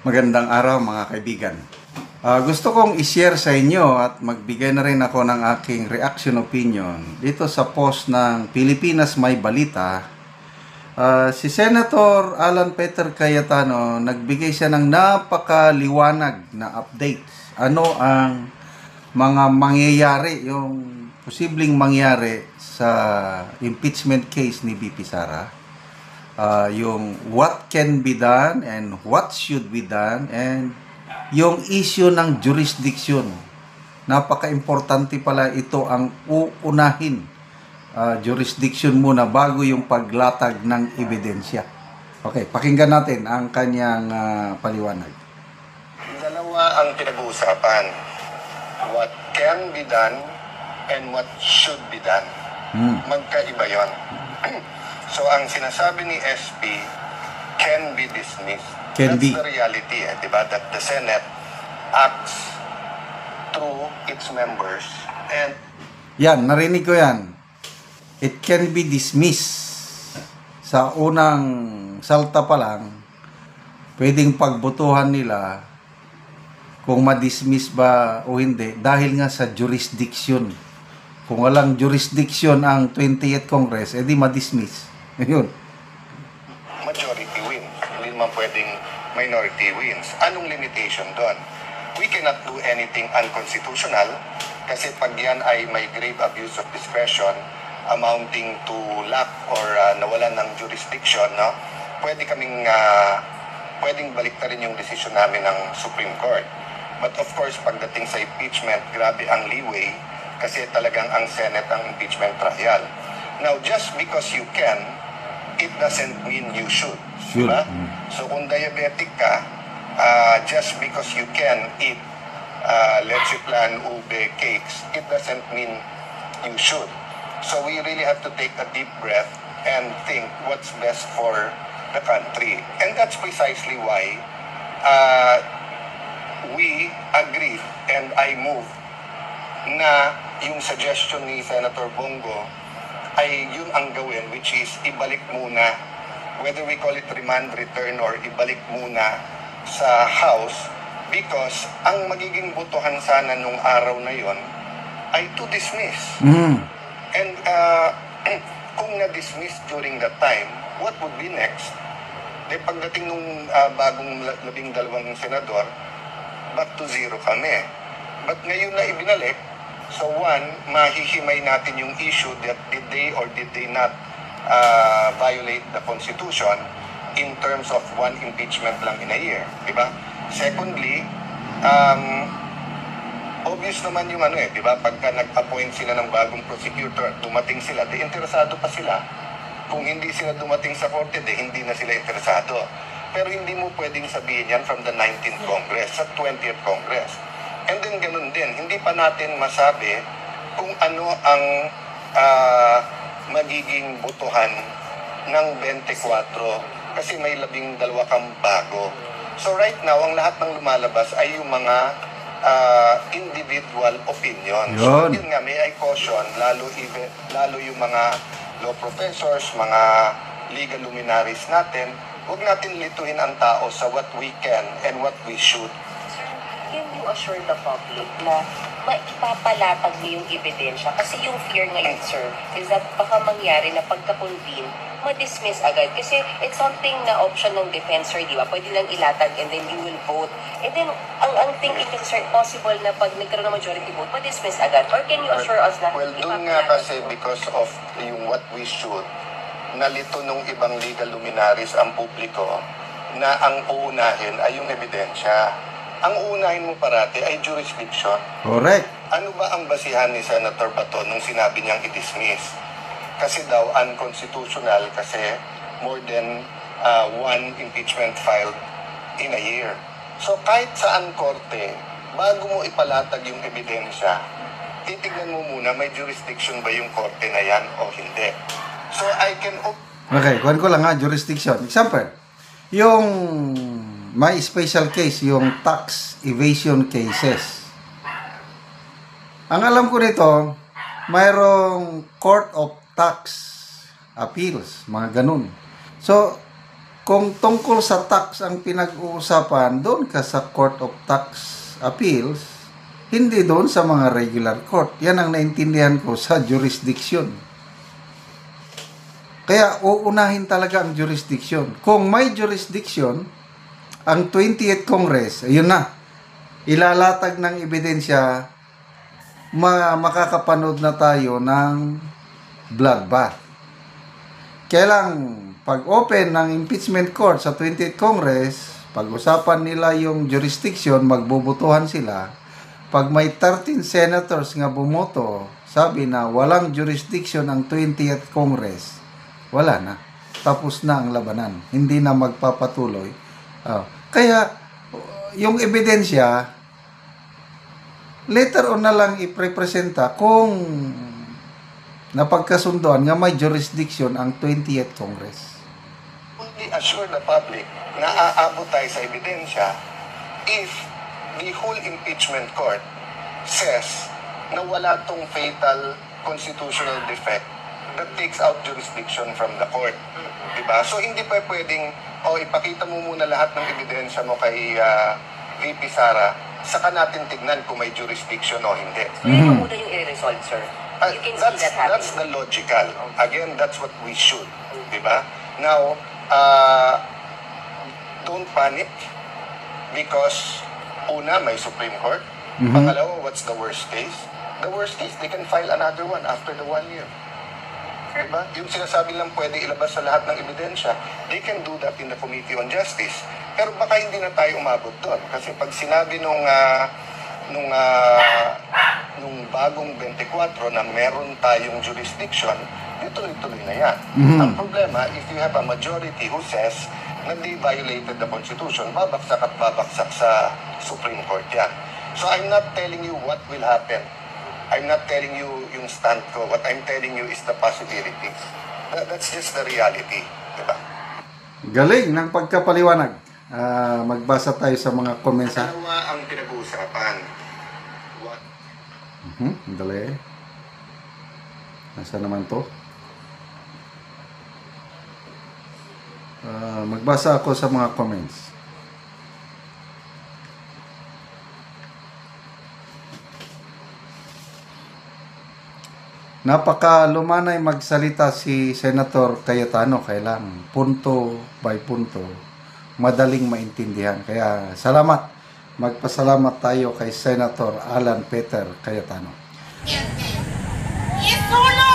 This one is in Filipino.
Magandang araw mga kaibigan. Gusto kong i-share sa inyo at magbigay na rin ako ng aking reaction opinion dito sa post ng Pilipinas May Balita. Si Senator Alan Peter Cayetano, nagbigay siya ng napakaliwanag na update. Ano ang mga mangyayari, yung posibleng mangyari sa impeachment case ni VP Sara. Yung what can be done and what should be done, and yung issue ng jurisdiction. Napaka-importante pala ito, ang uunahin. Jurisdiction muna bago yung paglatag ng ebidensya. Okay, pakinggan natin ang kanyang paliwanag. Dalawa ang pinag-uusapan. What can be done and what should be done. Magkaiba yon. So, ang sinasabi ni SP, can be dismissed. Can That's be. the reality, diba? That the Senate acts through its members and... Yan, narinig ko yan. It can be dismissed. Sa unang salta pa lang, pwedeng pagbutuhan nila kung ma-dismiss ba o hindi dahil nga sa jurisdiction. Kung walang jurisdiction ang 20th Congress, edi ma-dismiss. Yun. Majority wins. Hindi naman pwedeng minority wins. Anong limitation doon? We cannot do anything unconstitutional kasi pag yan ay may grave abuse of discretion amounting to lack or nawalan ng jurisdiction, no? Pwedeng baliktarin yung decision namin ng Supreme Court. But of course, pagdating sa impeachment, grabe ang leeway kasi talagang ang Senate ang impeachment trial. Now, just because you can, it doesn't mean you should. Diba? So, kung diabetic ka, just because you can eat leche plan, ube, cakes, it doesn't mean you should. So, we really have to take a deep breath and think what's best for the country. And that's precisely why we agreed and I moved na yung suggestion ni Senator Bongo ay yun ang gawin, which is ibalik muna, whether we call it remand, return, or ibalik muna sa House, because ang magiging botohan sana nung araw na yon ay to dismiss. And kung na-dismiss during that time, what would be next? De pagdating nung bagong 12 senador, back to zero kami. But ngayon na ibinalik, so one, mahihimay natin yung issue that did they or did they not violate the Constitution in terms of one impeachment lang in a year. Diba? Secondly, obvious naman yung diba? Pagka nag-appoint sila ng bagong prosecutor, dumating sila, di interesado pa sila. Kung hindi sila dumating sa korte, hindi na sila interesado. Pero hindi mo pwedeng sabihin yan from the 19th Congress, sa 20th Congress. And then ganun din, hindi pa natin masabi kung ano ang magiging botohan ng 24 kasi may 12 kang bago. So right now, ang lahat ng lumalabas ay yung mga individual opinions. So yun nga, may I caution, lalo yung mga law professors, mga legal luminaries natin, huwag natin lituhin ang tao sa what we can and what we should. Can you assure the public na maipapalatag niyo yung ebidensya? Kasi yung fear ngayon, sir, is that baka mangyari na pagka-convene, ma-dismiss agad. Kasi it's something na option ng defense, sir, di ba? Pwede lang ilatag and then you will vote. And then, ang thinking is, sir, possible na pag nagkaroon ng majority vote, ma-dismiss agad? Or can you assure us na well, doon nga kasi because of yung what we should, nalito nung ibang legal luminaries ang publiko na ang uunahin ay yung ebidensya. Ang uunahin mo parati ay jurisdiction. Correct. Ano ba ang basihan ni Senator Bato nung sinabi niyang i-dismiss? Kasi daw unconstitutional kasi more than one impeachment filed in a year. So kahit saan korte, bago mo ipalatag yung ebidensya, titignan mo muna may jurisdiction ba yung korte na yan o hindi. So I can... Okay, kuhan ko lang jurisdiction. Example, yung may special case, yung tax evasion cases. Ang alam ko nito, mayroong Court of Tax Appeals, mga ganun. So, kung tungkol sa tax ang pinag-uusapan, doon ka sa Court of Tax Appeals, hindi doon sa mga regular court. Yan ang naintindihan ko sa jurisdiction. Kaya uunahin talaga ang jurisdiction. Kung may jurisdiction, ang 28th Congress, ayun na, ilalatag ng ebidensya, makakapanood na tayo ng bloodbath. Kaya lang, pag open ng impeachment court sa 28th Congress, pag-usapan nila yung jurisdiction, magbubutuhan sila. Pag may 13 senators nga bumoto, sabi na walang jurisdiction ang 20th Congress, wala na. Tapos na ang labanan. Hindi na magpapatuloy. Kaya, yung ebidensya, later on na lang iprepresenta kung napagkasundoan nga may jurisdiction ang 20th Congress. Only assure the public na aabot tayo sa ebidensya if the whole impeachment court says na wala tong fatal constitutional defect that takes out jurisdiction from the court. Diba? So hindi pa pwedeng, ipakita mo muna lahat ng ebidensya mo kay VP Sara, saka natin tignan kung may jurisdiction o hindi. So yun muna yung i-resolve, sir. You can see that happening. That's the logical. Again, that's what we should. Diba? Now, don't panic because una, may Supreme Court. Pangalawa, what's the worst case? The worst case, they can file another one after the 1 year. Diba? Yung sinasabi lang pwede ilabas sa lahat ng ebidensya, they can do that in the Committee on Justice. Pero baka hindi na tayo umabot doon. Kasi pag sinabi nung bagong 24 na meron tayong jurisdiction, tuloy-tuloy na yan. Ang problema, if you have a majority who says na they violated the Constitution, babaksak at babaksak sa Supreme Court yan. So I'm not telling you what will happen. I'm not telling you yung stand ko. What I'm telling you is the possibilities. That's just the reality. Diba? Galing ng pagkapaliwanag. Magbasa tayo sa mga comments. Dalawa ang pinag-uusapan. What? Dali. Nasa naman to? Magbasa ako sa mga comments. Napakalumanay magsalita si Senator Cayetano, kailang punto by punto, madaling maintindihan. Kaya salamat, magpasalamat tayo kay Senator Alan Peter Cayetano. Yes, solo!